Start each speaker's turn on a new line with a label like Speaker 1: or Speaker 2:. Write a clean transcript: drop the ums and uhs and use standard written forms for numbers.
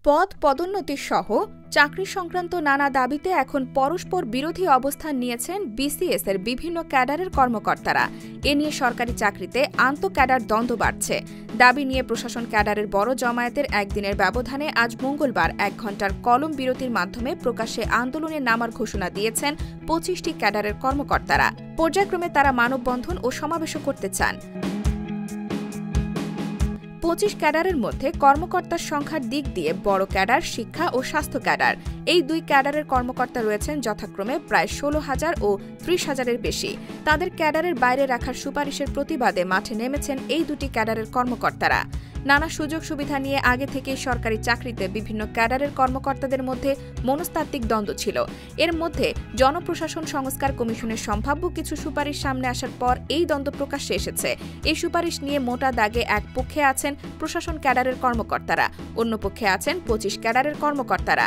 Speaker 1: পদ পদোন্নতি সহ চাকরি সংক্রান্ত নানা দাবিতে এখন পরস্পর বিরোধী অবস্থান নিয়েছেন বিসিএস এর বিভিন্ন ক্যাডারের কর্মকর্তারা। এ নিয়ে সরকারি চাকরিতে আন্তঃক্যাডার দ্বন্দ্ব বাড়ছে। দাবি নিয়ে প্রশাসন ক্যাডারের বড় জমায়েতের একদিনের ব্যবধানে আজ মঙ্গলবার ১ ঘণ্টার কলম বিরতির মাধ্যমে প্রকাশ্যে আন্দোলনে নামার ঘোষণা দিয়েছেন ২৫টি ক্যাডারের কর্মকর্তারা। পর্যায়ক্রমে তারা মানববন্ধন ও সমাবেশও করতে চান। ২৫ ক্যাডারের মধ্যে কর্মকর্তার সংখ্যার দিক দিয়ে বড় ক্যাডার, শিক্ষা ও স্বাস্থ্য ক্যাডার, এই দুই ক্যাডারের কর্মকর্তা রয়েছেন যথাক্রমে প্রায় ১৬,০০০ ও ৩০,০০০-এর বেশি। তাদের ক্যাডারের বাইরে রাখার সুপারিশের প্রতিবাদে মাঠে নেমেছেন এই দুটি ক্যাডারের কর্মকর্তারা। নানা সুযোগ সুবিধা নিয়ে আগে থেকেই সরকারি চাকরিতে বিভিন্ন ক্যাডারের কর্মকর্তাদের মধ্যে মনস্তাত্ত্বিক দ্বন্দ্ব ছিল। এর মধ্যে জনপ্রশাসন সংস্কার কমিশনের সম্ভাব্য কিছু সুপারিশ সামনে আসার পর এই দ্বন্দ্ব প্রকাশ্যে এসেছে। এই সুপারিশ নিয়ে মোটা দাগে এক পক্ষে আছেন প্রশাসন ক্যাডারের কর্মকর্তারা, অন্য পক্ষে আছেন ২৫ ক্যাডারের কর্মকর্তারা।